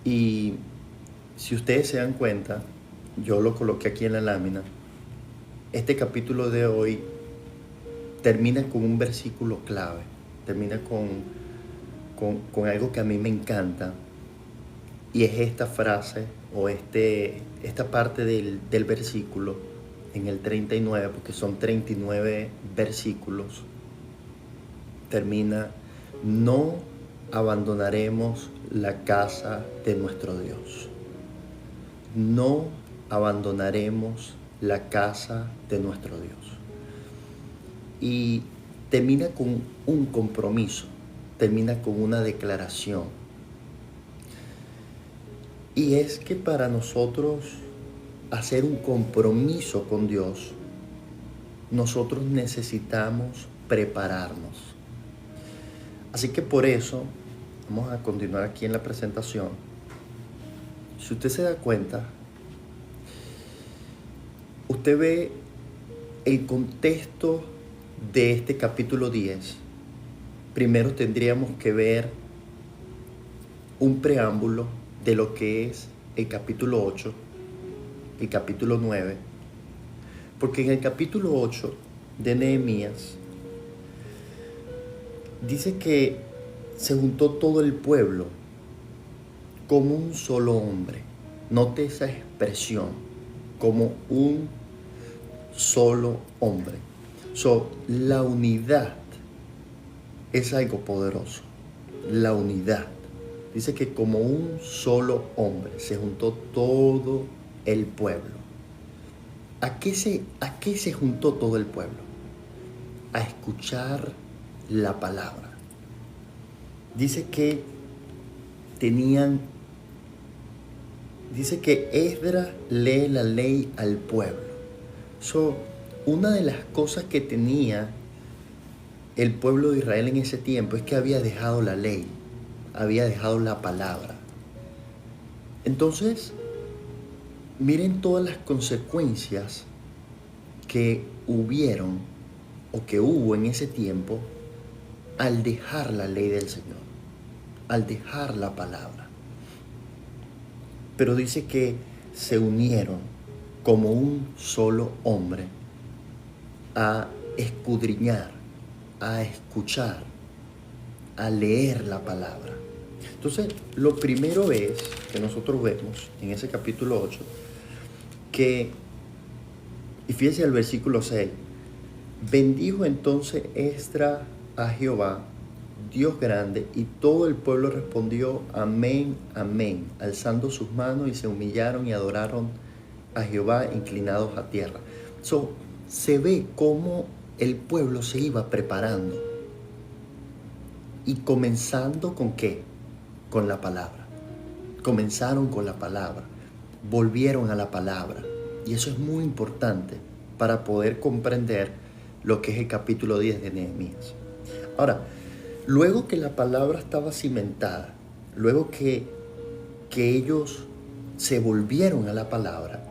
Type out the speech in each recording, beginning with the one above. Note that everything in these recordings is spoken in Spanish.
Y si ustedes se dan cuenta, yo lo coloqué aquí en la lámina, este capítulo de hoy termina con un versículo clave, termina con algo que a mí me encanta, y es esta frase o esta parte del versículo en el 39, porque son 39 versículos, termina: no abandonaremos la casa de nuestro Dios. No abandonaremos la casa de nuestro Dios. Y termina con un compromiso, termina con una declaración. Y es que para nosotros hacer un compromiso con Dios, nosotros necesitamos prepararnos. Así que por eso, vamos a continuar aquí en la presentación. Si usted se da cuenta, usted ve el contexto de este capítulo 10. Primero tendríamos que ver un preámbulo de lo que es el capítulo 8, el capítulo 9, porque en el capítulo 8 de Nehemías dice que se juntó todo el pueblo como un solo hombre. Note esa expresión, como un solo hombre. La unidad es algo poderoso. La unidad. Dice que como un solo hombre se juntó todo el pueblo. ¿A qué se juntó todo el pueblo? A escuchar la palabra. Dice que Esdras lee la ley al pueblo. Una de las cosas que tenía el pueblo de Israel en ese tiempo es que había dejado la ley, había dejado la palabra. Entonces, miren todas las consecuencias que hubieron o que hubo en ese tiempo al dejar la ley del Señor, al dejar la palabra. Pero dice que se unieron como un solo hombre a escudriñar, a escuchar, a leer la palabra. Entonces, lo primero es que nosotros vemos en ese capítulo 8 y fíjense el versículo 6, bendijo entonces Esdras a Jehová, Dios grande, y todo el pueblo respondió amén, amén, alzando sus manos, y se humillaron y adoraron a Jehová inclinados a tierra. Se ve cómo el pueblo se iba preparando. Y comenzando ¿con qué? Con la palabra. Comenzaron con la palabra. Volvieron a la palabra. Y eso es muy importante para poder comprender lo que es el capítulo 10 de Nehemías. Ahora, luego que la palabra estaba cimentada, luego que ellos se volvieron a la palabra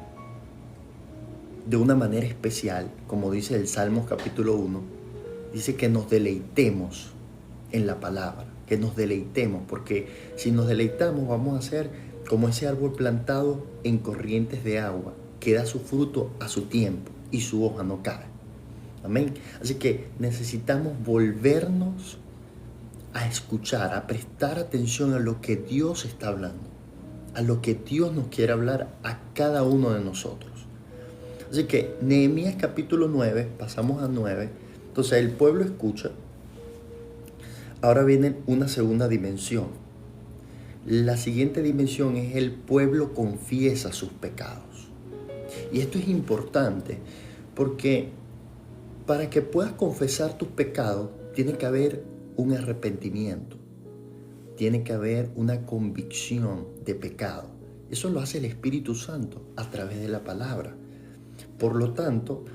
de una manera especial, como dice el Salmos capítulo 1, dice que nos deleitemos en la palabra, que nos deleitemos, porque si nos deleitamos vamos a ser como ese árbol plantado en corrientes de agua, que da su fruto a su tiempo y su hoja no cae. Amén. Así que necesitamos volvernos a escuchar, a prestar atención a lo que Dios está hablando, a lo que Dios nos quiere hablar a cada uno de nosotros. Así que Nehemías capítulo 9, pasamos a 9, entonces el pueblo escucha. Ahora viene una segunda dimensión. La siguiente dimensión es el pueblo confiesa sus pecados. Y esto es importante porque para que puedas confesar tus pecados tiene que haber un arrepentimiento, tiene que haber una convicción de pecado. Eso lo hace el Espíritu Santo a través de la palabra. Por lo tanto,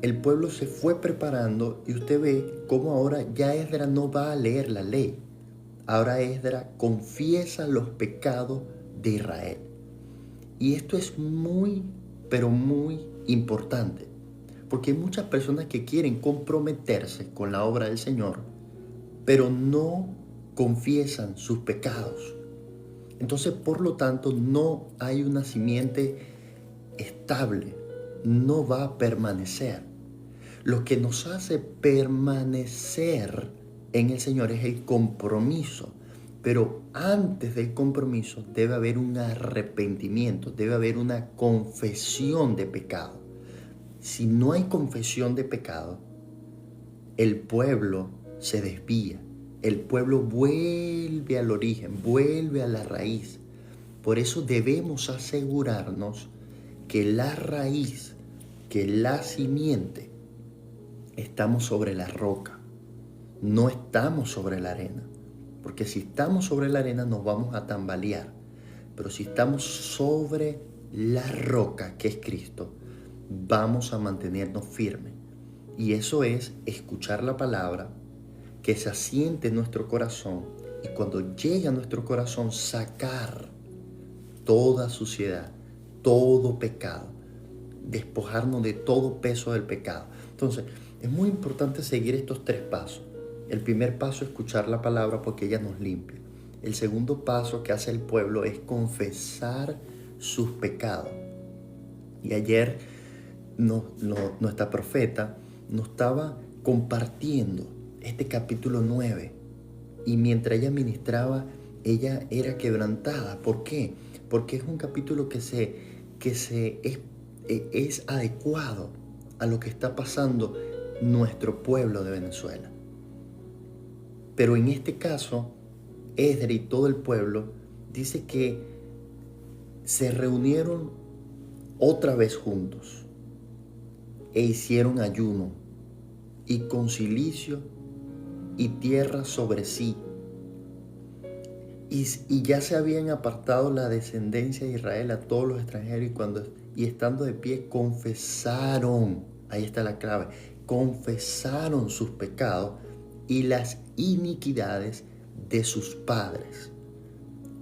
el pueblo se fue preparando y usted ve cómo ahora ya Esdras no va a leer la ley. Ahora Esdras confiesa los pecados de Israel. Y esto es muy, pero muy importante, porque hay muchas personas que quieren comprometerse con la obra del Señor, pero no confiesan sus pecados. Entonces, por lo tanto, no hay una simiente estable, no va a permanecer. Lo que nos hace permanecer en el Señor es el compromiso. Pero antes del compromiso debe haber un arrepentimiento, debe haber una confesión de pecado. Si no hay confesión de pecado, el pueblo se desvía. El pueblo vuelve al origen, vuelve a la raíz. Por eso debemos asegurarnos que la raíz, que la simiente, estamos sobre la roca, no estamos sobre la arena. Porque si estamos sobre la arena nos vamos a tambalear. Pero si estamos sobre la roca, que es Cristo, vamos a mantenernos firmes. Y eso es escuchar la palabra, que se asiente en nuestro corazón, y cuando llegue a nuestro corazón sacar toda suciedad, todo pecado, despojarnos de todo peso del pecado. Entonces, es muy importante seguir estos 3 pasos. El primer paso es escuchar la palabra porque ella nos limpia. El segundo paso que hace el pueblo es confesar sus pecados. Y ayer nuestra profeta nos estaba compartiendo este capítulo 9. Y mientras ella ministraba, ella era quebrantada. ¿Por qué? Porque es un capítulo que es adecuado a lo que está pasando nuestro pueblo de Venezuela. Pero en este caso, Esdras y todo el pueblo dice que se reunieron otra vez juntos e hicieron ayuno y con cilicio y tierra sobre sí. Y ya se habían apartado la descendencia de Israel a todos los extranjeros y estando de pie confesaron, ahí está la clave, confesaron sus pecados y las iniquidades de sus padres.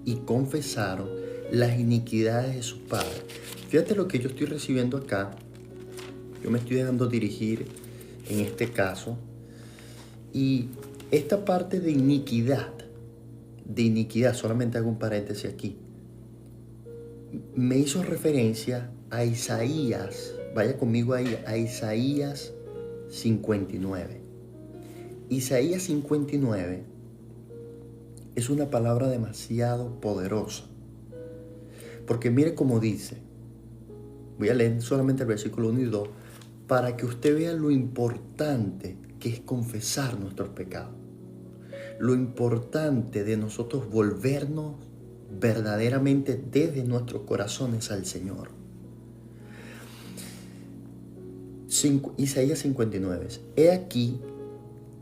Y confesaron las iniquidades de sus padres. Fíjate lo que yo estoy recibiendo acá. Yo me estoy dejando dirigir en este caso. Y esta parte de iniquidad, solamente hago un paréntesis aquí, me hizo referencia a Isaías. Vaya conmigo ahí, a Isaías 59. Isaías 59 es una palabra demasiado poderosa. Porque mire cómo dice. Voy a leer solamente el versículo 1 y 2 para que usted vea lo importante que es confesar nuestros pecados. Lo importante de nosotros volvernos verdaderamente desde nuestros corazones al Señor. Isaías 59. He aquí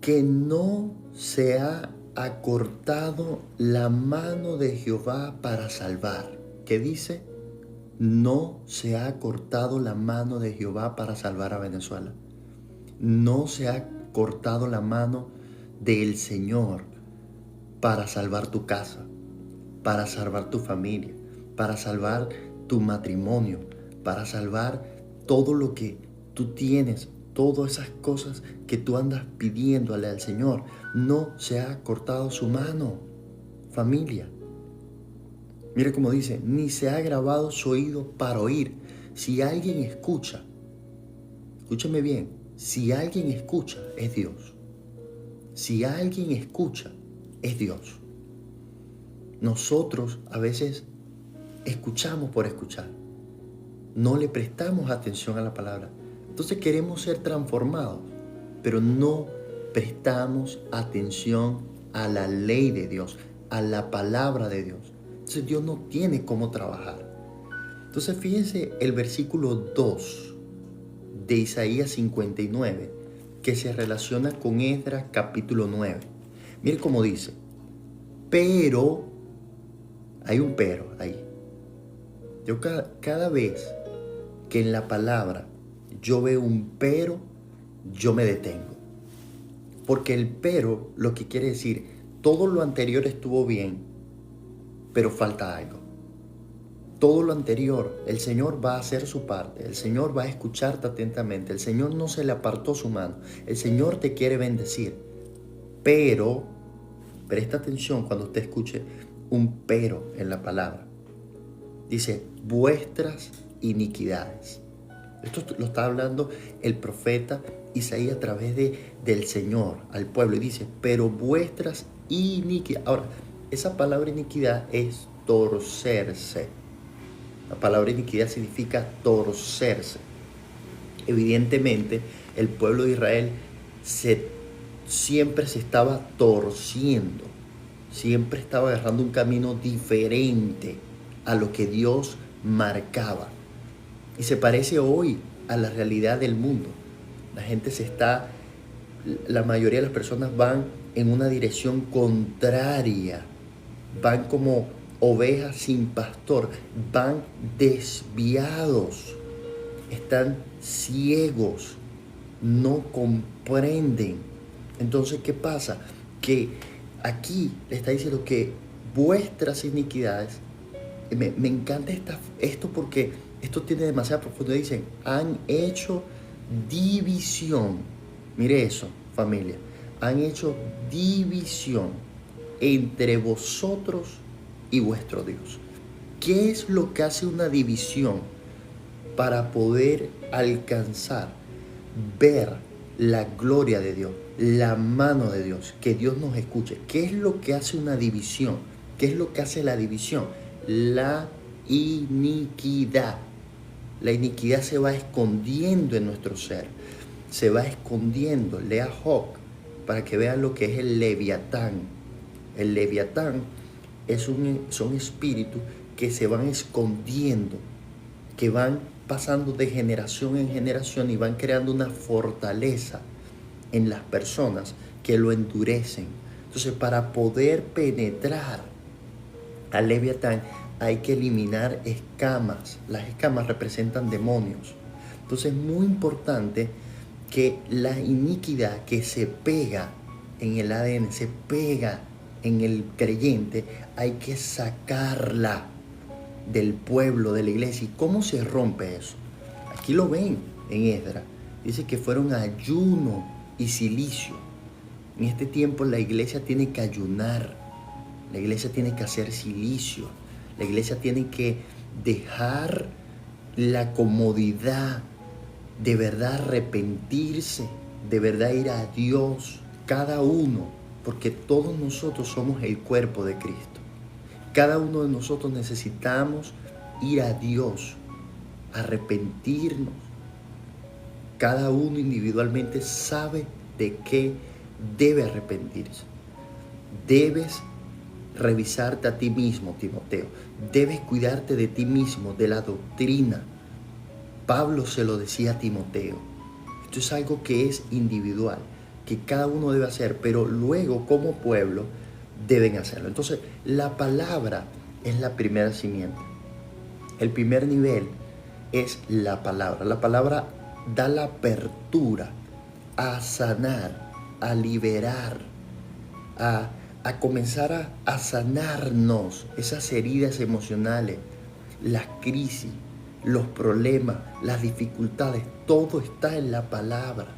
que no se ha acortado la mano de Jehová para salvar. ¿Qué dice? No se ha cortado la mano de Jehová para salvar a Venezuela. No se ha cortado la mano del Señor para salvar tu casa, para salvar tu familia, para salvar tu matrimonio, para salvar todo lo que tú tienes, todas esas cosas que tú andas pidiéndole al Señor. No se ha cortado su mano, familia. Mire cómo dice, ni se ha agravado su oído para oír. Si alguien escucha, escúcheme bien, si alguien escucha, es Dios. Si alguien escucha, es Dios. Nosotros a veces escuchamos por escuchar. No le prestamos atención a la palabra. Entonces queremos ser transformados, pero no prestamos atención a la ley de Dios, a la palabra de Dios. Entonces Dios no tiene cómo trabajar. Entonces fíjense el versículo 2 de Isaías 59, que se relaciona con Esdras capítulo 9. Mire cómo dice, pero, hay un pero ahí. Yo cada vez que en la palabra yo veo un pero, yo me detengo. Porque el pero lo que quiere decir, todo lo anterior estuvo bien, pero falta algo. Todo lo anterior, el Señor va a hacer su parte, el Señor va a escucharte atentamente, el Señor no se le apartó su mano, el Señor te quiere bendecir, pero presta atención cuando usted escuche, un pero en la palabra. Dice, vuestras iniquidades. Esto lo está hablando el profeta Isaías a través del Señor al pueblo. Y dice, pero vuestras iniquidades. Ahora, esa palabra iniquidad es torcerse. La palabra iniquidad significa torcerse. Evidentemente, el pueblo de Israel siempre se estaba torciendo. Siempre estaba agarrando un camino diferente a lo que Dios marcaba. Y se parece hoy a la realidad del mundo. La mayoría de las personas van en una dirección contraria. Van como ovejas sin pastor. Van desviados. Están ciegos. No comprenden. Entonces, ¿qué pasa? Que aquí le está diciendo que vuestras iniquidades, me encanta esto porque esto tiene demasiada profundidad. Dicen, han hecho división. Mire eso, familia. Han hecho división entre vosotros y vuestro Dios. ¿Qué es lo que hace una división para poder alcanzar, ver la gloria de Dios, la mano de Dios, que Dios nos escuche? ¿Qué es lo que hace una división? ¿Qué es lo que hace la división? La iniquidad. La iniquidad se va escondiendo en nuestro ser. Se va escondiendo. Lea Job para que vean lo que es el leviatán. El leviatán son espíritus que se van escondiendo, que van pasando de generación en generación y van creando una fortaleza en las personas que lo endurecen. Entonces, para poder penetrar al leviatán hay que eliminar escamas. Las escamas representan demonios. Entonces es muy importante que la iniquidad que se pega en el ADN, se pega en el creyente, hay que sacarla del pueblo, de la iglesia. ¿Y cómo se rompe eso? Aquí lo ven en Esdras. Dice que fueron ayuno y silicio. En este tiempo la iglesia tiene que ayunar. La iglesia tiene que hacer silicio. La iglesia tiene que dejar la comodidad, de verdad arrepentirse, de verdad ir a Dios, cada uno, porque todos nosotros somos el cuerpo de Cristo. Cada uno de nosotros necesitamos ir a Dios, arrepentirnos. Cada uno individualmente sabe de qué debe arrepentirse. Debes revisarte a ti mismo, Timoteo. Debes cuidarte de ti mismo, de la doctrina. Pablo se lo decía a Timoteo. Esto es algo que es individual, que cada uno debe hacer, pero luego como pueblo deben hacerlo. Entonces, la palabra es la primera simiente. El primer nivel es la palabra. La palabra da la apertura a sanar, a liberar, a comenzar a sanarnos esas heridas emocionales, las crisis, los problemas, las dificultades. Todo está en la palabra.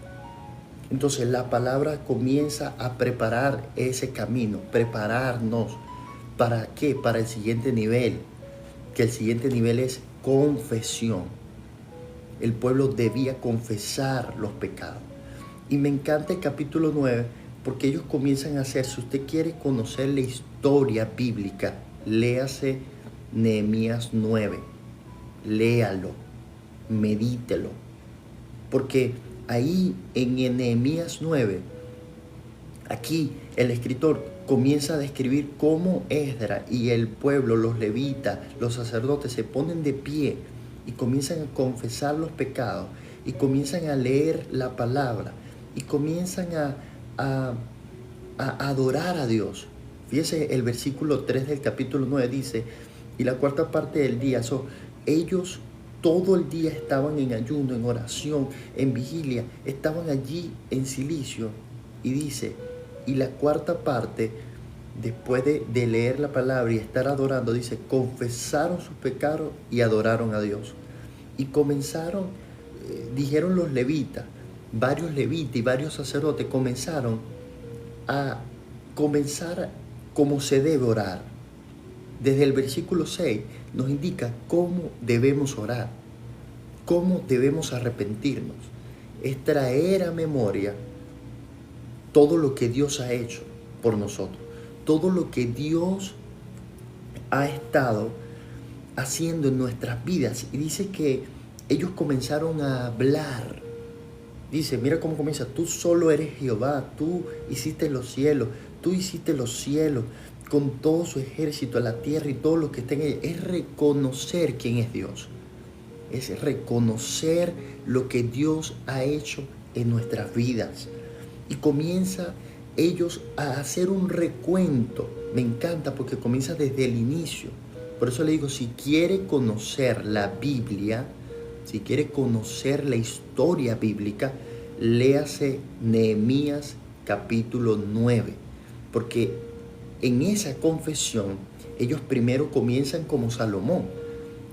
Entonces la palabra comienza a preparar ese camino, prepararnos. ¿Para qué? Para el siguiente nivel, que el siguiente nivel es confesión. El pueblo debía confesar los pecados. Y me encanta el capítulo 9 porque ellos comienzan a hacer, si usted quiere conocer la historia bíblica, léase Nehemías 9, léalo, medítelo, porque ahí en Nehemías 9, aquí el escritor comienza a describir cómo Esdras y el pueblo, los levitas, los sacerdotes se ponen de pie y comienzan a confesar los pecados y comienzan a leer la palabra y comienzan a adorar a Dios. Fíjese, el versículo 3 del capítulo 9 dice, y la cuarta parte del día, ellos todo el día estaban en ayuno, en oración, en vigilia, estaban allí en silicio. Y dice, y la cuarta parte, después de leer la palabra y estar adorando, dice, confesaron sus pecados y adoraron a Dios. Y comenzaron, dijeron los levitas, varios levitas y varios sacerdotes comenzaron a comenzar como se debe orar. desde el versículo 6 nos indica cómo debemos orar, cómo debemos arrepentirnos. Es traer a memoria todo lo que Dios ha hecho por nosotros, todo lo que Dios ha estado haciendo en nuestras vidas. Y dice que ellos comenzaron a hablar. Dice, mira cómo comienza: tú solo eres Jehová, tú hiciste los cielos con todo su ejército, la tierra y todo lo que está en ella. Es reconocer quién es Dios, es reconocer lo que Dios ha hecho en nuestras vidas. Y comienza ellos a hacer un recuento. Me encanta porque comienza desde el inicio. Por eso le digo, si quiere conocer la Biblia, si quiere conocer la historia bíblica, léase Nehemías capítulo 9. Porque en esa confesión, ellos primero comienzan como Salomón.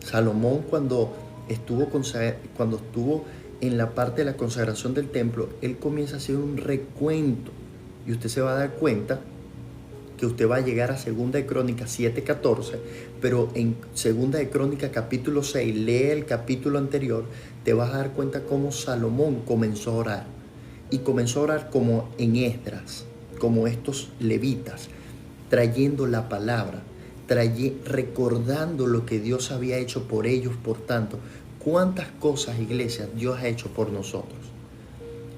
Salomón cuando estuvo en la parte de la consagración del templo, él comienza a hacer un recuento. Y usted se va a dar cuenta que usted va a llegar a 2 de Crónicas 7:14, pero en 2 de Crónicas capítulo 6, lee el capítulo anterior, te vas a dar cuenta cómo Salomón comenzó a orar. Y comenzó a orar como en Esdras, como estos levitas, trayendo la palabra, recordando lo que Dios había hecho por ellos. Por tanto, ¿cuántas cosas, iglesia, Dios ha hecho por nosotros?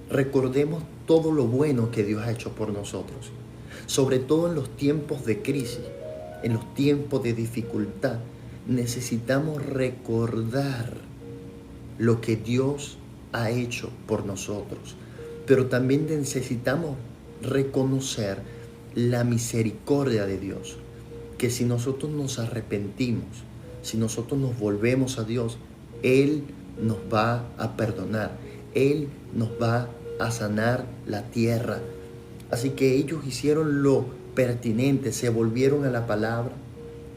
Recordemos todo lo bueno que Dios ha hecho por nosotros. Sobre todo en los tiempos de crisis, en los tiempos de dificultad, necesitamos recordar lo que Dios ha hecho por nosotros. Pero también necesitamos reconocer la misericordia de Dios, que si nosotros nos arrepentimos, si nosotros nos volvemos a Dios, Él nos va a perdonar, Él nos va a sanar la tierra. Así que ellos hicieron lo pertinente, se volvieron a la palabra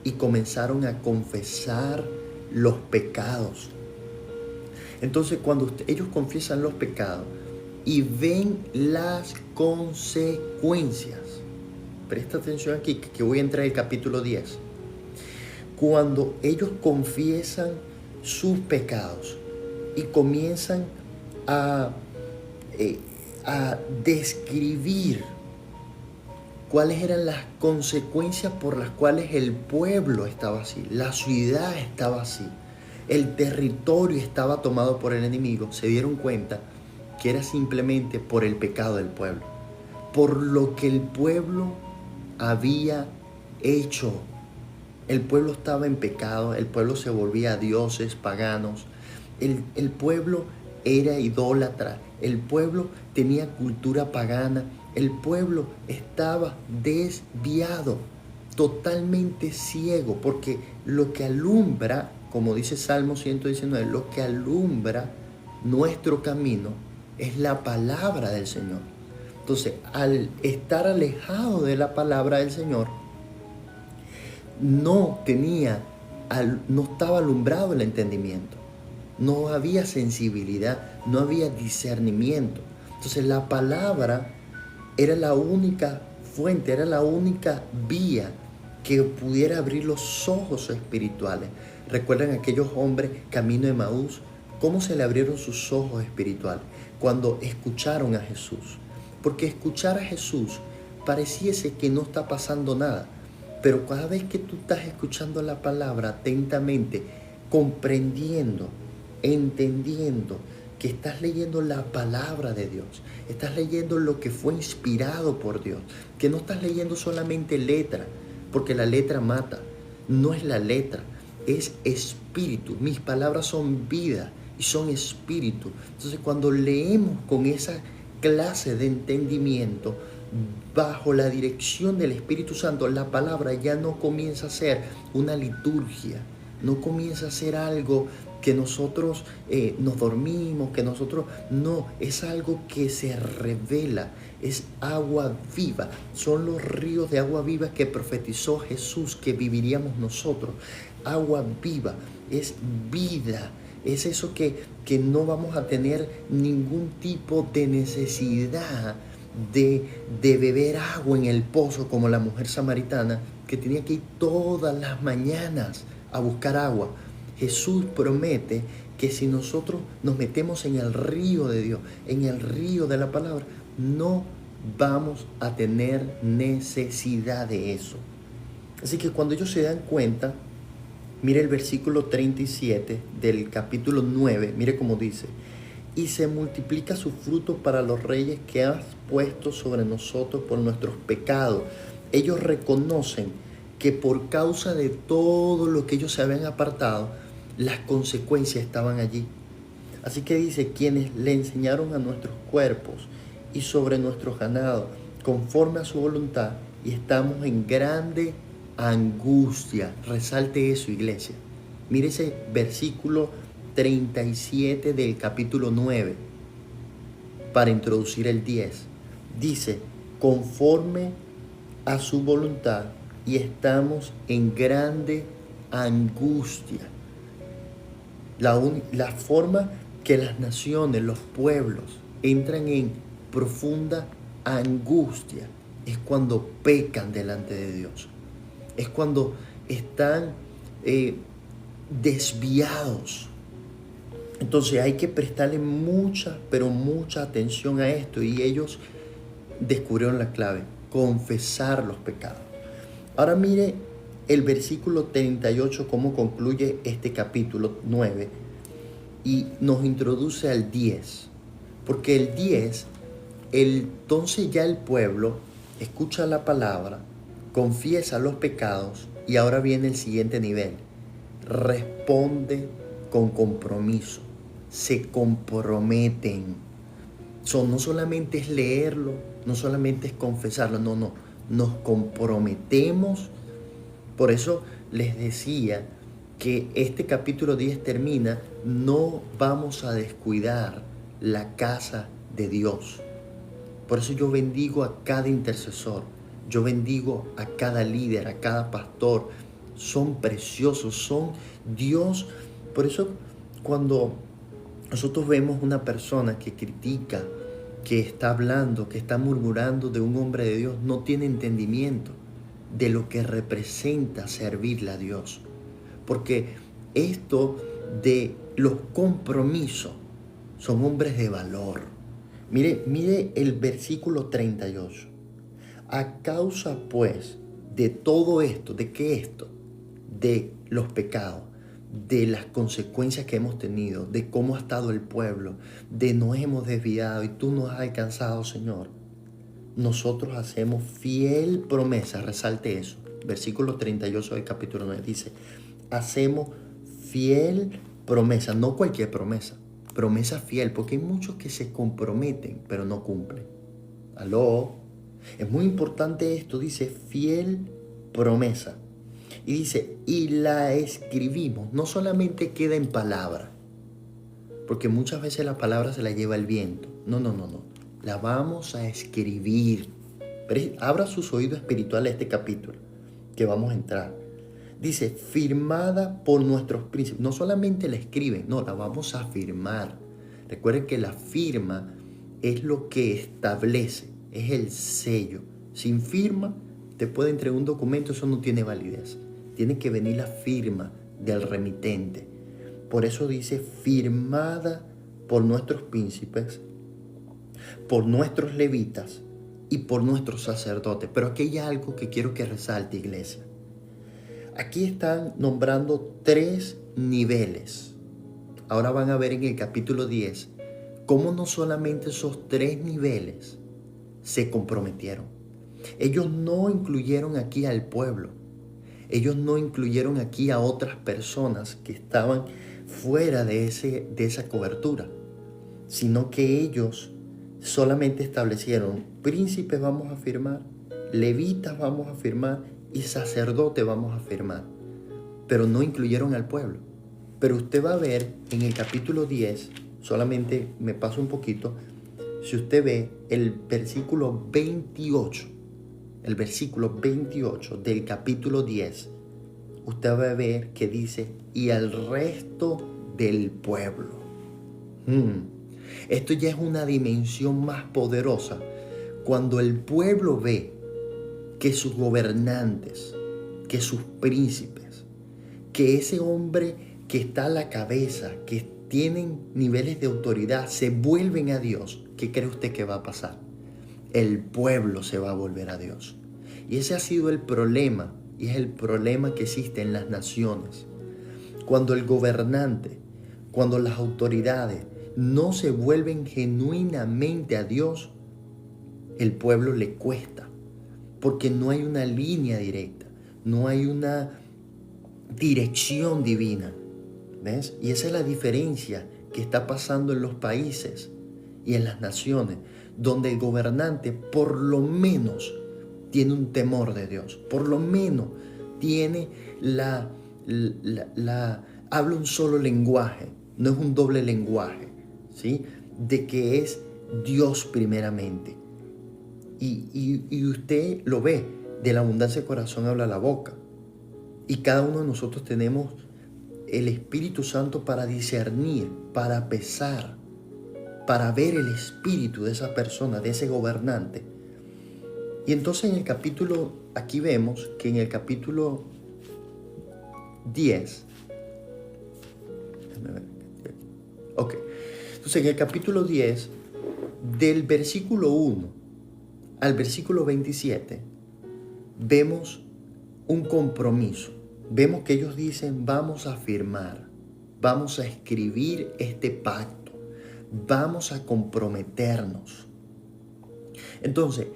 y comenzaron a confesar los pecados. Entonces, cuando ellos confiesan los pecados y ven las consecuencias, presta atención aquí que voy a entrar al capítulo 10. Cuando ellos confiesan sus pecados y comienzan a describir cuáles eran las consecuencias por las cuales el pueblo estaba así, la ciudad estaba así, el territorio estaba tomado por el enemigo, se dieron cuenta que era simplemente por el pecado del pueblo, por lo que el pueblo había hecho. El pueblo estaba en pecado, el pueblo se volvía a dioses paganos, el pueblo era idólatra, el pueblo tenía cultura pagana, el pueblo estaba desviado, totalmente ciego, porque lo que alumbra, como dice Salmo 119, lo que alumbra nuestro camino es la palabra del Señor. Entonces, al estar alejado de la palabra del Señor, no estaba alumbrado el entendimiento, no había sensibilidad, no había discernimiento. Entonces la palabra era la única fuente, era la única vía que pudiera abrir los ojos espirituales. ¿Recuerdan aquellos hombres camino de Emaús? ¿Cómo se le abrieron sus ojos espirituales? Cuando escucharon a Jesús. Porque escuchar a Jesús pareciese que no está pasando nada. Pero cada vez que tú estás escuchando la palabra atentamente, comprendiendo, entendiendo que estás leyendo la palabra de Dios, estás leyendo lo que fue inspirado por Dios, que no estás leyendo solamente letra, porque la letra mata, no es la letra, es espíritu. Mis palabras son vida y son espíritu. Entonces, cuando leemos con esa clase de entendimiento, bajo la dirección del Espíritu Santo, la palabra ya no comienza a ser una liturgia, no comienza a ser algo que nosotros nos dormimos, no, es algo que se revela, es agua viva, son los ríos de agua viva que profetizó Jesús que viviríamos nosotros. Agua viva, es vida, es eso que no vamos a tener ningún tipo de necesidad de beber agua en el pozo como la mujer samaritana, que tenía que ir todas las mañanas a buscar agua. Jesús promete que si nosotros nos metemos en el río de Dios, en el río de la palabra, no vamos a tener necesidad de eso. Así que cuando ellos se dan cuenta, mire el versículo 37 del capítulo 9, mire cómo dice: y se multiplica su fruto para los reyes que has puesto sobre nosotros por nuestros pecados. Ellos reconocen que por causa de todo lo que ellos se habían apartado, las consecuencias estaban allí. Así que dice: quienes le enseñaron a nuestros cuerpos y sobre nuestros ganados, conforme a su voluntad, y estamos en grande angustia. Resalte eso, iglesia. Mire ese versículo 37 del capítulo 9 para introducir el 10. Dice: conforme a su voluntad, y estamos en grande angustia. La forma que las naciones, los pueblos, entran en profunda angustia es cuando pecan delante de Dios. Es cuando están desviados. Entonces hay que prestarle mucha, pero mucha atención a esto. Y ellos descubrieron la clave: confesar los pecados. Ahora mire el versículo 38, cómo concluye este capítulo 9 y nos introduce al 10. Porque el 10, entonces ya el pueblo escucha la palabra, confiesa los pecados y ahora viene el siguiente nivel: responde con compromiso, se comprometen. No solamente es leerlo, no solamente es confesarlo, no, nos comprometemos. Por eso les decía que este capítulo 10 termina: no vamos a descuidar la casa de Dios. Por eso yo bendigo a cada intercesor, yo bendigo a cada líder, a cada pastor. Son preciosos, son Dios. Por eso cuando nosotros vemos una persona que critica, que está hablando, que está murmurando de un hombre de Dios, no tiene entendimiento de lo que representa servirle a Dios. Porque esto de los compromisos, son hombres de valor. Mire el versículo 38. A causa pues de todo esto, ¿de qué esto? De los pecados, de las consecuencias que hemos tenido, de cómo ha estado el pueblo, de nos hemos desviado y tú nos has alcanzado, Señor. Nosotros hacemos fiel promesa, resalte eso. Versículo 38 del capítulo 9 dice: hacemos fiel promesa, no cualquier promesa, promesa fiel, porque hay muchos que se comprometen pero no cumplen. ¿Aló? Es muy importante esto, dice fiel promesa. Y dice: y la escribimos. No solamente queda en palabra, porque muchas veces la palabra se la lleva el viento. No. La vamos a escribir. Abra sus oídos espirituales a este capítulo que vamos a entrar. Dice: firmada por nuestros príncipes. No solamente la escriben, no, la vamos a firmar. Recuerden que la firma es lo que establece, es el sello. Sin firma, te puede entregar un documento, eso no tiene validez. Tiene que venir la firma del remitente. Por eso dice: firmada por nuestros príncipes, por nuestros levitas y por nuestros sacerdotes. Pero aquí hay algo que quiero que resalte, iglesia. Aquí están nombrando 3 niveles. Ahora van a ver en el capítulo 10 cómo no solamente esos 3 niveles se comprometieron. Ellos no incluyeron aquí al pueblo. Ellos no incluyeron aquí a otras personas que estaban fuera de esa cobertura, sino que ellos solamente establecieron: príncipes vamos a firmar, levitas vamos a firmar y sacerdotes vamos a firmar, pero no incluyeron al pueblo. Pero usted va a ver en el capítulo 10, solamente me paso un poquito, si usted ve el versículo 28, del capítulo 10, usted va a ver que dice: y al resto del pueblo. Esto ya es una dimensión más poderosa. Cuando el pueblo ve que sus gobernantes, que sus príncipes, que ese hombre que está a la cabeza, que tienen niveles de autoridad, se vuelven a Dios, ¿qué cree usted que va a pasar? El pueblo se va a volver a Dios. Y ese ha sido el problema, y es el problema que existe en las naciones. Cuando el gobernante, cuando las autoridades no se vuelven genuinamente a Dios, el pueblo le cuesta, porque no hay una línea directa, no hay una dirección divina. ¿Ves? Y esa es la diferencia que está pasando en los países y en las naciones, donde el gobernante por lo menos tiene un temor de Dios, por lo menos tiene habla un solo lenguaje, no es un doble lenguaje, ¿sí? De que es Dios primeramente. Y usted lo ve, de la abundancia del corazón habla la boca. Y cada uno de nosotros tenemos el Espíritu Santo para discernir, para pesar, para ver el espíritu de esa persona, de ese gobernante. Y entonces en el capítulo, aquí vemos que en el capítulo 10, entonces en el capítulo 10, del versículo 1 al versículo 27, vemos un compromiso. Vemos que ellos dicen, vamos a firmar, vamos a escribir este pacto, vamos a comprometernos. Entonces,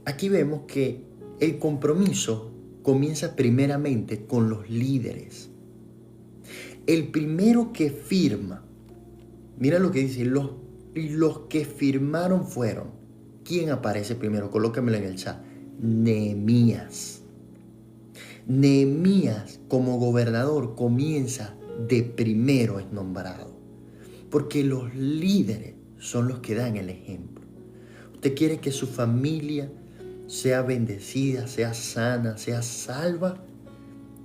aquí vemos que el compromiso comienza primeramente con los líderes. El primero que firma, mira lo que dice, los que firmaron fueron. ¿Quién aparece primero? Colócamelo en el chat. Nehemías. Nehemías como gobernador comienza de primero, es nombrado, porque los líderes son los que dan el ejemplo. Usted quiere que su familia sea bendecida, sea sana, sea salva,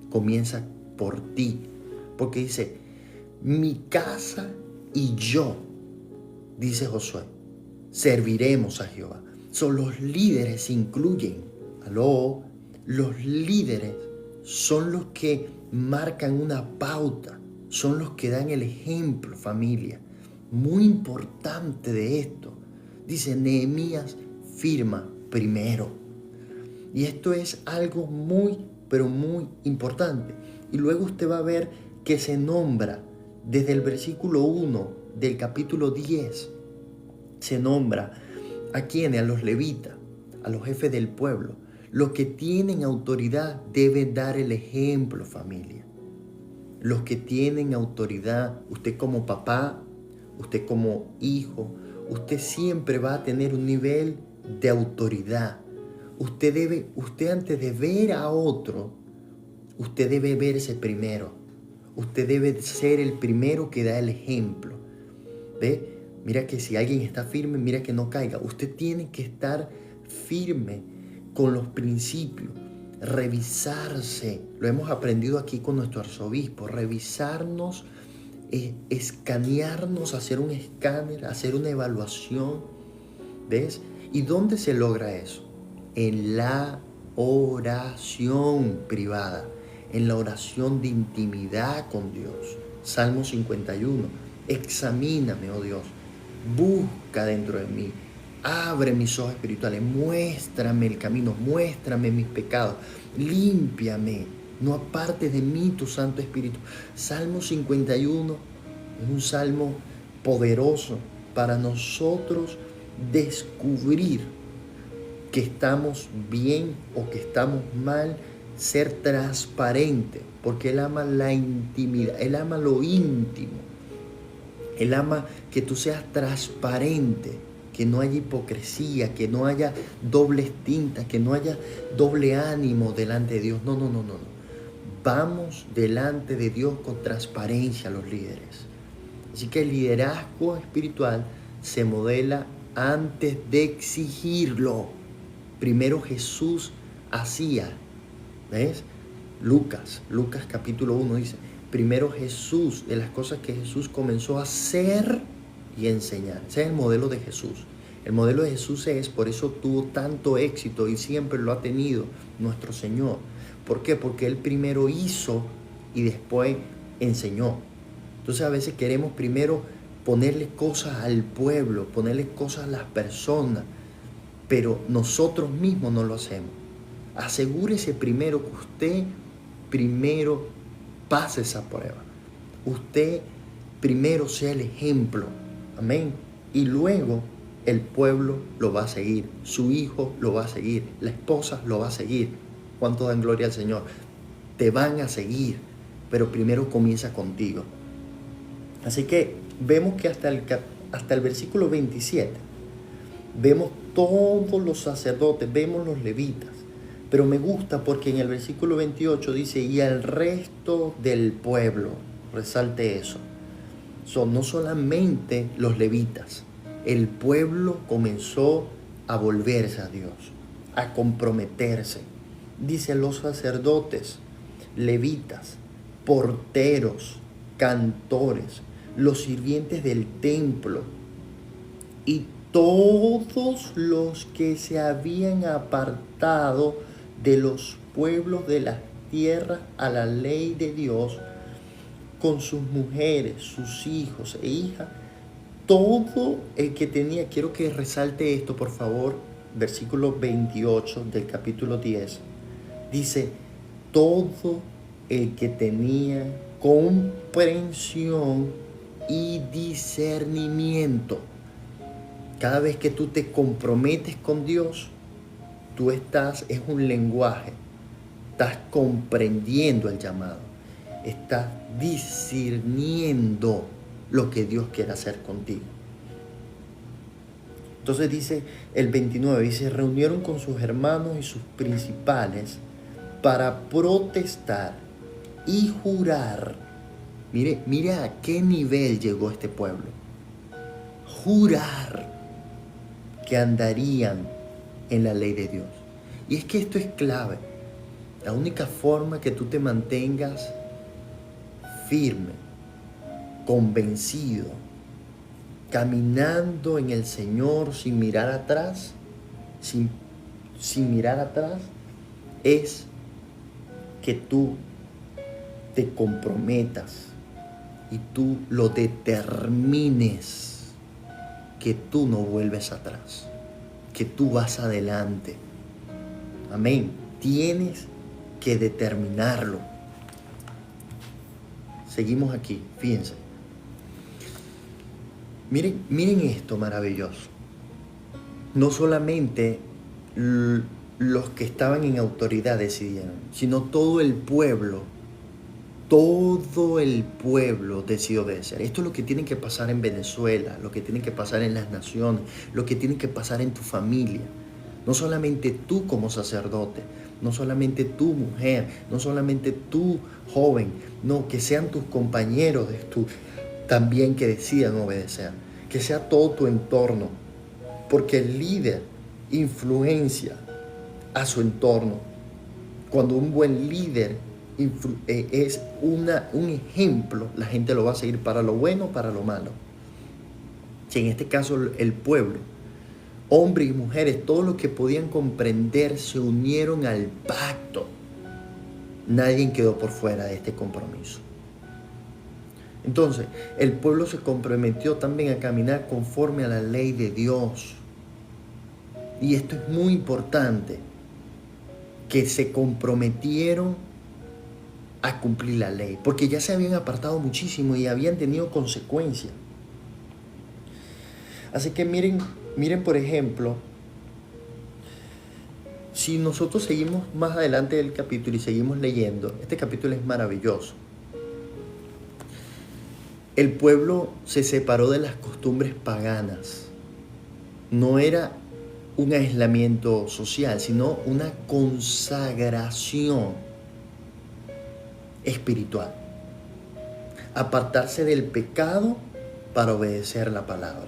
comienza por ti, porque dice, mi casa y yo, dice Josué, serviremos a Jehová. Los líderes se incluyen. Los líderes son los que marcan una pauta, son los que dan el ejemplo, familia. Muy importante de esto. Dice, Nehemías firma primero. Y esto es algo muy, pero muy importante. Y luego usted va a ver que se nombra desde el versículo 1 del capítulo 10. Se nombra a quienes, a los levitas, a los jefes del pueblo. Los que tienen autoridad deben dar el ejemplo, familia. Los que tienen autoridad, usted como papá, usted como hijo, usted siempre va a tener un nivel de autoridad. Usted antes de ver a otro, usted debe verse primero. Usted debe ser el primero que da el ejemplo. ¿Ve? Mira que si alguien está firme, mira que no caiga. Usted tiene que estar firme con los principios, revisarse. Lo hemos aprendido aquí con nuestro arzobispo. Revisarnos, escanearnos, hacer un escáner, hacer una evaluación. ¿Ves? ¿Y dónde se logra eso? En la oración privada, en la oración de intimidad con Dios. Salmo 51. Examíname, oh Dios, busca dentro de mí, abre mis ojos espirituales, muéstrame el camino, muéstrame mis pecados, límpiame, no apartes de mí tu Santo Espíritu. Salmo 51 es un salmo poderoso para nosotros descubrir que estamos bien o que estamos mal, ser transparente, porque Él ama la intimidad, Él ama lo íntimo. Él ama que tú seas transparente, que no haya hipocresía, que no haya dobles tintas, que no haya doble ánimo delante de Dios. No. Vamos delante de Dios con transparencia los líderes. Así que el liderazgo espiritual se modela antes de exigirlo. Primero Jesús hacía, ¿ves? Lucas capítulo 1 dice, primero Jesús, de las cosas que Jesús comenzó a hacer y enseñar. Ese es el modelo de Jesús. El modelo de Jesús por eso tuvo tanto éxito y siempre lo ha tenido nuestro Señor. ¿Por qué? Porque Él primero hizo y después enseñó. Entonces a veces queremos primero ponerle cosas al pueblo, ponerle cosas a las personas, pero nosotros mismos no lo hacemos. Asegúrese primero que usted primero pase esa prueba. Usted primero sea el ejemplo. Amén. Y luego el pueblo lo va a seguir. Su hijo lo va a seguir. La esposa lo va a seguir. ¿Cuánto dan gloria al Señor? Te van a seguir. Pero primero comienza contigo. Así que vemos que hasta el versículo 27 vemos todos los sacerdotes, vemos los levitas. Pero me gusta porque en el versículo 28 dice, y al resto del pueblo, resalte eso. Son no solamente los levitas, el pueblo comenzó a volverse a Dios, a comprometerse. Dice los sacerdotes, levitas, porteros, cantores, los sirvientes del templo y todos los que se habían apartado de los pueblos de las tierras a la ley de Dios, con sus mujeres, sus hijos e hijas, todo el que tenía, quiero que resalte esto por favor, versículo 28 del capítulo 10, dice, todo el que tenía comprensión y discernimiento. Cada vez que tú te comprometes con Dios, es un lenguaje, estás comprendiendo el llamado, estás discerniendo lo que Dios quiere hacer contigo. Entonces dice el 29, dice, reunieron con sus hermanos y sus principales para protestar y jurar. Mire a qué nivel llegó este pueblo. Jurar que andarían en la ley de Dios. Y es que esto es clave. La única forma que tú te mantengas firme, convencido, caminando en el Señor sin mirar atrás, sin mirar atrás, es que tú te comprometas y tú lo determines, que tú no vuelves atrás, que tú vas adelante. Amén. Tienes que determinarlo. Seguimos aquí, fíjense. Miren esto maravilloso. No solamente los que estaban en autoridad decidieron, sino todo el pueblo decidió obedecer. Esto es lo que tiene que pasar en Venezuela, lo que tiene que pasar en las naciones, lo que tiene que pasar en tu familia. No solamente tú como sacerdote, no solamente tu mujer, no solamente tú joven, no, que sean tus compañeros de estudio también que decidan obedecer, que sea todo tu entorno, porque el líder influencia a su entorno. Cuando un buen líder es un ejemplo, la gente lo va a seguir para lo bueno o para lo malo. Si en este caso el pueblo, hombres y mujeres, todos los que podían comprender, se unieron al pacto. Nadie quedó por fuera de este compromiso. Entonces, el pueblo se comprometió también a caminar conforme a la ley de Dios. Y esto es muy importante, que se comprometieron a cumplir la ley, porque ya se habían apartado muchísimo y habían tenido consecuencias. Así que miren por ejemplo, si nosotros seguimos más adelante del capítulo y seguimos leyendo, este capítulo es maravilloso. El pueblo se separó de las costumbres paganas. No era un aislamiento social, sino una consagración espiritual. Apartarse del pecado para obedecer la palabra.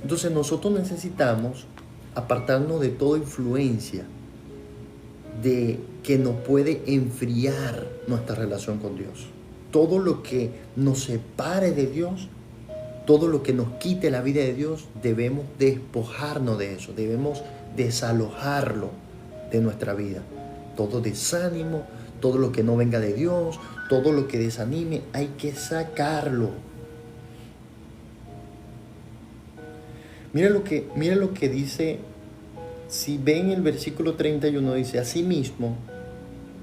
Entonces nosotros necesitamos apartarnos de toda influencia de que nos puede enfriar nuestra relación con Dios. Todo lo que nos separe de Dios, todo lo que nos quite la vida de Dios, debemos despojarnos de eso, debemos desalojarlo de nuestra vida. todo desánimo, todo lo que no venga de Dios, todo lo que desanime, hay que sacarlo. Mira lo que dice, si ven el versículo 31, dice, asimismo,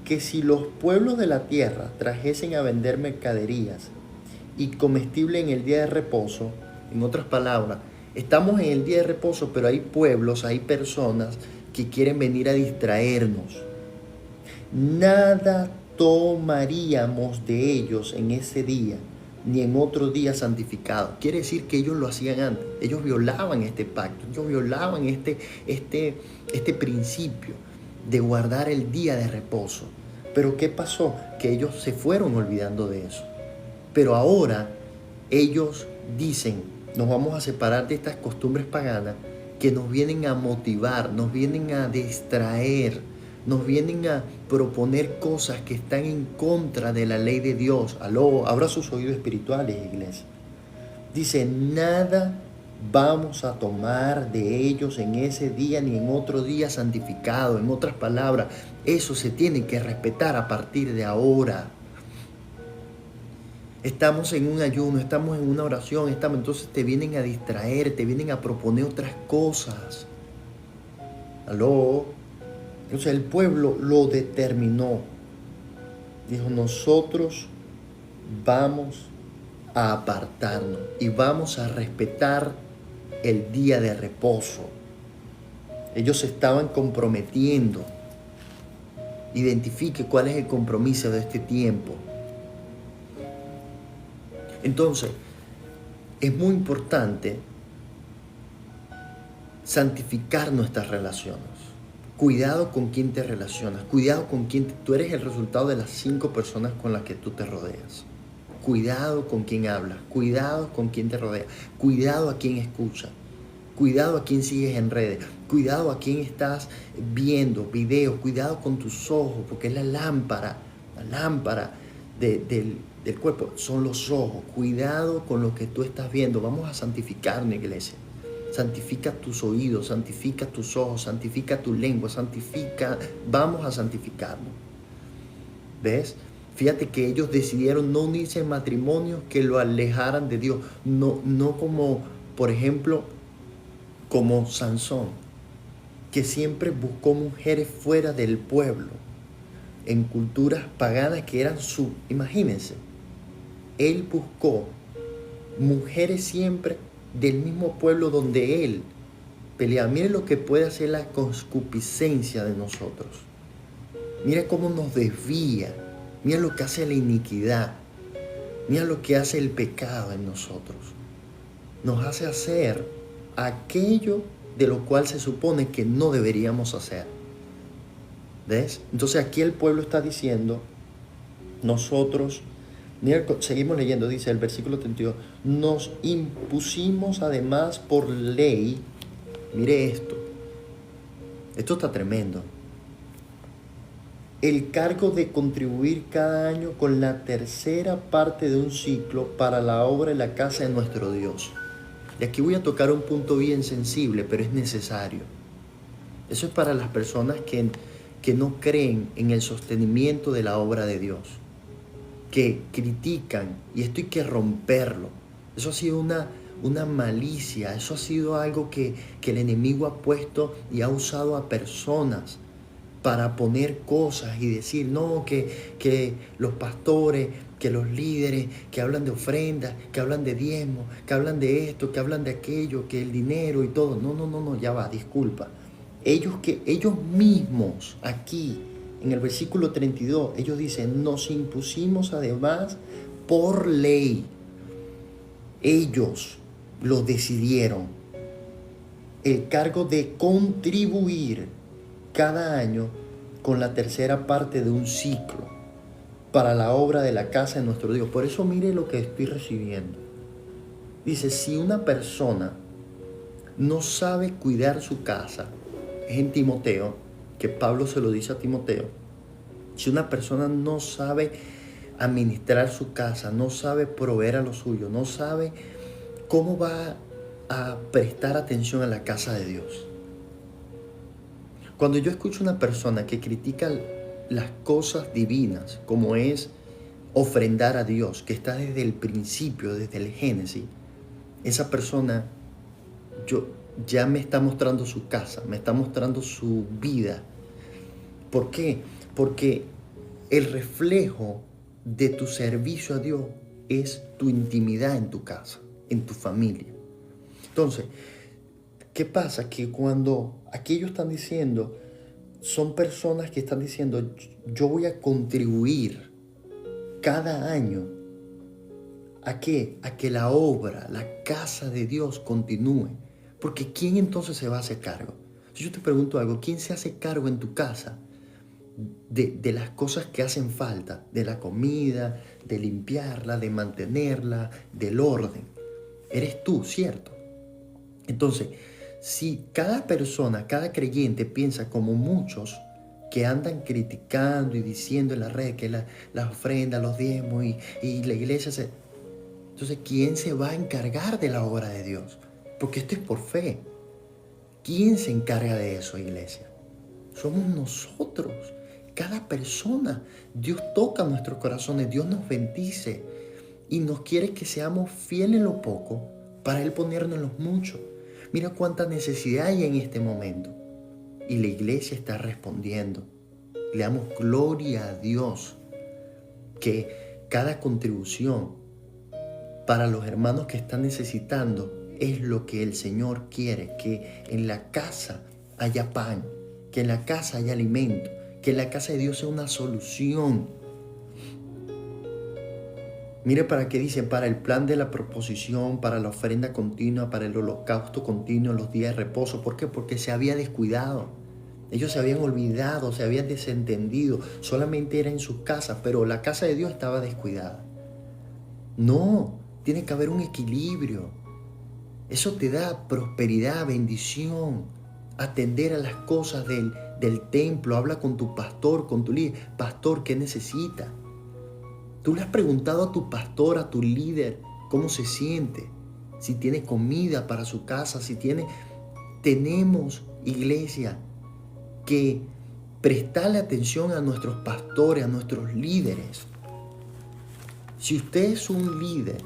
que si los pueblos de la tierra trajesen a vender mercaderías y comestible en el día de reposo, en otras palabras, estamos en el día de reposo, pero hay pueblos, hay personas que quieren venir a distraernos. Nada tomaríamos de ellos en ese día, ni en otro día santificado. Quiere decir que ellos lo hacían antes. Ellos violaban este pacto, ellos violaban este principio de guardar el día de reposo. Pero ¿qué pasó? Que ellos se fueron olvidando de eso. Pero ahora ellos dicen, nos vamos a separar de estas costumbres paganas que nos vienen a motivar, nos vienen a distraer, nos vienen a proponer cosas que están en contra de la ley de Dios. Aló, abra sus oídos espirituales, iglesia. Dice, nada vamos a tomar de ellos en ese día ni en otro día santificado. En otras palabras, eso se tiene que respetar a partir de ahora. Estamos en un ayuno, estamos en una oración, entonces te vienen a distraer, te vienen a proponer otras cosas. Aló. Entonces el pueblo lo determinó. Dijo, nosotros vamos a apartarnos y vamos a respetar el día de reposo. Ellos se estaban comprometiendo. Identifique cuál es el compromiso de este tiempo. Entonces, es muy importante santificar nuestras relaciones. Cuidado con quién te relacionas. Cuidado con quién tú eres el resultado de las 5 personas con las que tú te rodeas. Cuidado con quién hablas. Cuidado con quién te rodea. Cuidado a quién escuchas. Cuidado a quién sigues en redes. Cuidado a quién estás viendo videos. Cuidado con tus ojos, porque es la lámpara del cuerpo. Son los ojos. Cuidado con lo que tú estás viendo. Vamos a santificarnos, iglesia. Santifica tus oídos, santifica tus ojos, santifica tu lengua, vamos a santificarnos. ¿Ves? Fíjate que ellos decidieron no unirse en matrimonios que lo alejaran de Dios. No como, por ejemplo, como Sansón, que siempre buscó mujeres fuera del pueblo, en culturas paganas que eran imagínense, él buscó mujeres siempre del mismo pueblo donde él peleaba. Miren lo que puede hacer la concupiscencia de nosotros. Mira cómo nos desvía. Mira lo que hace la iniquidad. Mira lo que hace el pecado en nosotros. Nos hace hacer aquello de lo cual se supone que no deberíamos hacer. ¿Ves? Entonces aquí el pueblo está diciendo, nosotros, seguimos leyendo, dice el versículo 32, nos impusimos además por ley, mire esto está tremendo, el cargo de contribuir cada año con la tercera parte de un ciclo para la obra de la casa de nuestro Dios. Y aquí voy a tocar un punto bien sensible, pero es necesario. Eso es para las personas que no creen en el sostenimiento de la obra de Dios, que critican, y esto hay que romperlo. Eso ha sido una malicia, eso ha sido algo que el enemigo ha puesto y ha usado a personas para poner cosas y decir, no, que los pastores, que los líderes, que hablan de ofrendas, que hablan de diezmo, que hablan de esto, que hablan de aquello, que el dinero y todo. No, ya va, disculpa. Ellos mismos aquí, en el versículo 32, ellos dicen, nos impusimos además por ley. Ellos lo decidieron. El cargo de contribuir cada año con la tercera parte de un ciclo para la obra de la casa de nuestro Dios. Por eso mire lo que estoy recibiendo. Dice, si una persona no sabe cuidar su casa, es en Timoteo, que Pablo se lo dice a Timoteo, si una persona no sabe administrar su casa, no sabe proveer a lo suyo, no sabe cómo va a prestar atención a la casa de Dios. Cuando yo escucho una persona que critica las cosas divinas, como es ofrendar a Dios, que está desde el principio, desde el Génesis, esa persona ya me está mostrando su casa, me está mostrando su vida. ¿Por qué? Porque el reflejo de tu servicio a Dios es tu intimidad en tu casa, en tu familia. Entonces, ¿qué pasa? Que cuando aquellos están diciendo, son personas que están diciendo, yo voy a contribuir cada año ¿a qué? A que la obra, la casa de Dios continúe. Porque ¿quién entonces se va a hacer cargo? Si yo te pregunto algo, ¿quién se hace cargo en tu casa de las cosas que hacen falta? De la comida, de limpiarla, de mantenerla, del orden. Eres tú, ¿cierto? Entonces, si cada persona, cada creyente piensa como muchos que andan criticando y diciendo en la red que las ofrendas, los diezmos y la iglesia entonces, ¿quién se va a encargar de la obra de Dios? Porque esto es por fe. ¿Quién se encarga de eso, iglesia? Somos nosotros. Cada persona. Dios toca nuestros corazones. Dios nos bendice. Y nos quiere que seamos fieles en lo poco para Él ponernos en lo mucho. Mira cuánta necesidad hay en este momento. Y la iglesia está respondiendo. Le damos gloria a Dios que cada contribución para los hermanos que están necesitando es lo que el Señor quiere, que en la casa haya pan, que en la casa haya alimento, que en la casa de Dios sea una solución. Mire para qué dice, para el plan de la proposición, para la ofrenda continua, para el holocausto continuo, los días de reposo. ¿Por qué? Porque se había descuidado. Ellos se habían olvidado, se habían desentendido, solamente era en sus casas, pero la casa de Dios estaba descuidada. No, tiene que haber un equilibrio. Eso te da prosperidad, bendición. Atender a las cosas del templo. Habla con tu pastor, con tu líder. Pastor, ¿qué necesita? Tú le has preguntado a tu pastor, a tu líder, cómo se siente. Si tiene comida para su casa, si tiene... Tenemos, iglesia, que prestarle atención a nuestros pastores, a nuestros líderes. Si usted es un líder,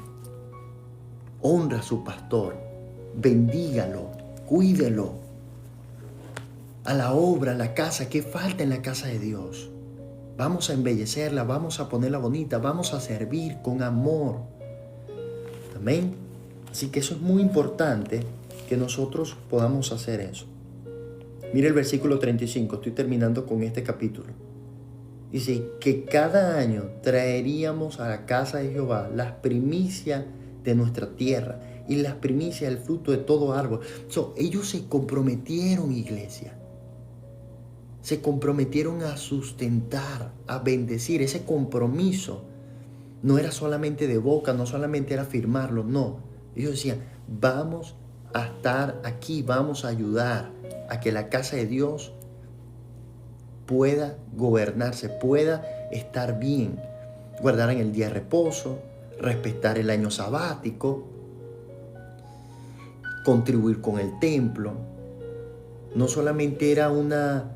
honra a su pastor, bendígalo, cuídelo. A la obra, a la casa, ¿qué falta en la casa de Dios? Vamos a embellecerla, vamos a ponerla bonita, vamos a servir con amor. Amén. Así que eso es muy importante que nosotros podamos hacer eso. Mira el versículo 35, estoy terminando con este capítulo. Dice que cada año traeríamos a la casa de Jehová las primicias de nuestra tierra y las primicias del fruto de todo árbol. Ellos se comprometieron, iglesia. Se comprometieron a sustentar, a bendecir. Ese compromiso no era solamente de boca, no solamente era firmarlo, no. Ellos decían, vamos a estar aquí, vamos a ayudar a que la casa de Dios pueda gobernarse, pueda estar bien. Guardar en el día de reposo, respetar el año sabático, contribuir con el templo. No solamente era una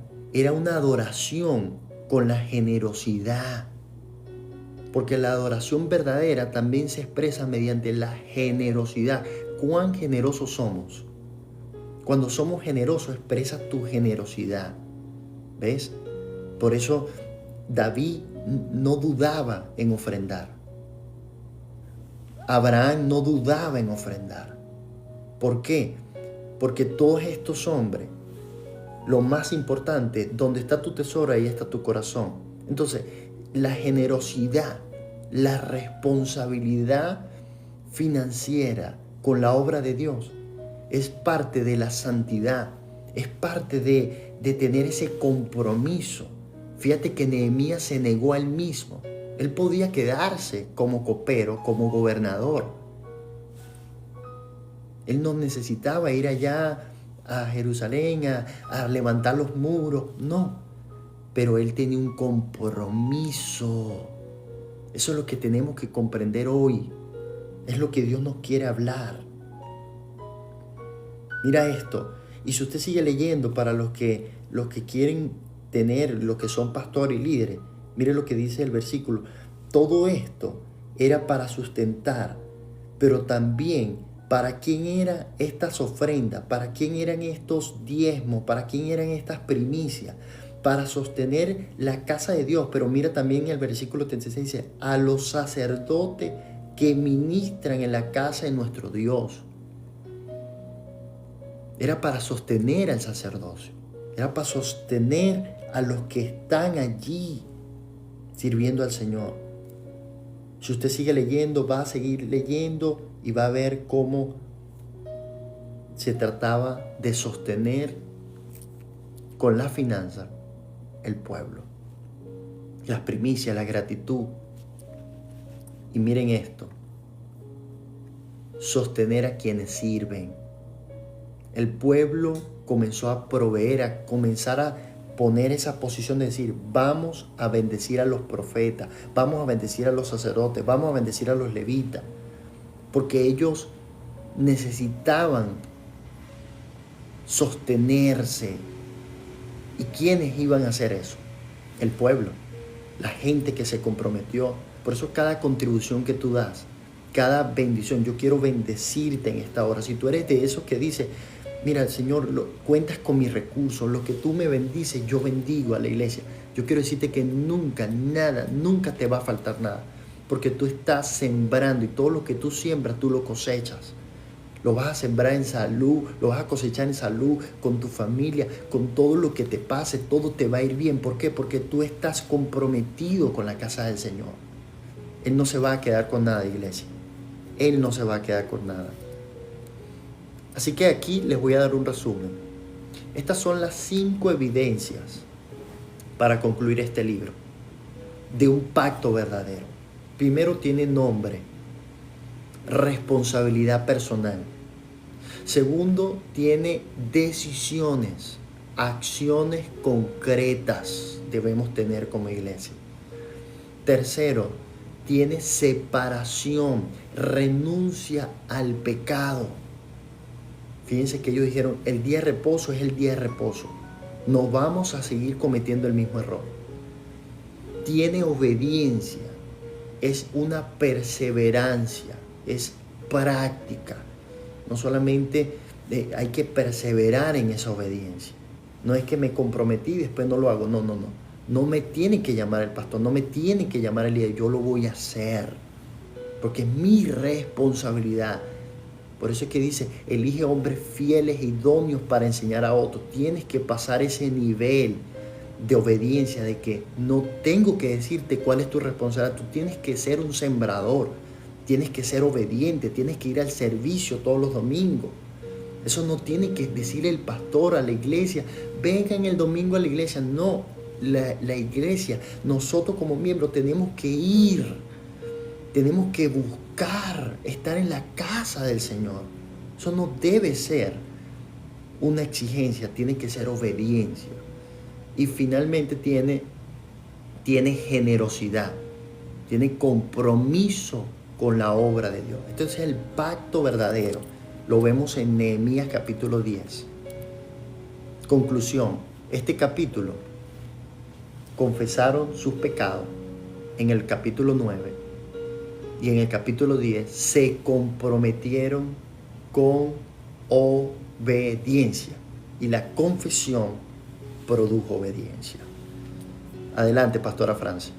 adoración con la generosidad, porque la adoración verdadera también se expresa mediante la generosidad. ¿Cuán generosos somos? Cuando somos generosos, expresa tu generosidad. ¿Ves? Por eso David no dudaba en ofrendar. Abraham no dudaba en ofrendar. ¿Por qué? Porque todos estos hombres, lo más importante, donde está tu tesoro, ahí está tu corazón. Entonces, la generosidad, la responsabilidad financiera con la obra de Dios es parte de la santidad, es parte de tener ese compromiso. Fíjate que Nehemías se negó a él mismo. Él podía quedarse como copero, como gobernador. Él no necesitaba ir allá a Jerusalén a levantar los muros, no. Pero él tenía un compromiso. Eso es lo que tenemos que comprender hoy. Es lo que Dios nos quiere hablar. Mira esto. Y si usted sigue leyendo, para los que quieren tener lo que son pastores y líderes. Mire lo que dice el versículo. Todo esto era para sustentar, pero también para quién eran estas ofrendas, para quién eran estos diezmos, para quién eran estas primicias, para sostener la casa de Dios. Pero mira también el versículo 36 dice, a los sacerdotes que ministran en la casa de nuestro Dios. Era para sostener al sacerdocio, era para sostener a los que están allí sirviendo al Señor. Si usted sigue leyendo, va a seguir leyendo y va a ver cómo se trataba de sostener con la finanza el pueblo. Las primicias, la gratitud. Y miren esto, sostener a quienes sirven. El pueblo comenzó a proveer, a comenzar a poner esa posición de decir, vamos a bendecir a los profetas, vamos a bendecir a los sacerdotes, vamos a bendecir a los levitas, porque ellos necesitaban sostenerse. ¿Y quiénes iban a hacer eso? El pueblo, la gente que se comprometió. Por eso cada contribución que tú das, cada bendición, yo quiero bendecirte en esta hora. Si tú eres de esos que dice, mira, Señor, cuentas con mis recursos, lo que tú me bendices, yo bendigo a la iglesia. Yo quiero decirte que nunca, nada, nunca te va a faltar nada, porque tú estás sembrando y todo lo que tú siembras, tú lo cosechas. Lo vas a sembrar en salud, lo vas a cosechar en salud, con tu familia, con todo lo que te pase, todo te va a ir bien. ¿Por qué? Porque tú estás comprometido con la casa del Señor. Él no se va a quedar con nada, iglesia. Él no se va a quedar con nada. Así que aquí les voy a dar un resumen. Estas son las 5 evidencias para concluir este libro de un pacto verdadero. Primero, tiene nombre, responsabilidad personal. Segundo, tiene decisiones, acciones concretas debemos tener como iglesia. Tercero, tiene separación, renuncia al pecado. Fíjense que ellos dijeron, el día de reposo es el día de reposo. No vamos a seguir cometiendo el mismo error. Tiene obediencia, es una perseverancia, es práctica. No solamente hay que perseverar en esa obediencia. No es que me comprometí y después no lo hago. No. No me tiene que llamar el pastor, no me tiene que llamar el líder. Yo lo voy a hacer, porque es mi responsabilidad. Por eso es que dice, elige hombres fieles e idóneos para enseñar a otros. Tienes que pasar ese nivel de obediencia, de que no tengo que decirte cuál es tu responsabilidad. Tú tienes que ser un sembrador, tienes que ser obediente, tienes que ir al servicio todos los domingos. Eso no tiene que decirle el pastor a la iglesia, vengan el domingo a la iglesia. No, la iglesia, nosotros como miembros tenemos que ir, tenemos que buscar estar en la casa del Señor. Eso no debe ser una exigencia, tiene que ser obediencia. Y finalmente tiene generosidad, tiene compromiso con la obra de Dios. Entonces el pacto verdadero lo vemos en Nehemías capítulo 10. Conclusión, este capítulo confesaron sus pecados en el capítulo 9 y en el capítulo 10 se comprometieron con obediencia y la confesión produjo obediencia. Adelante, Pastora Francia.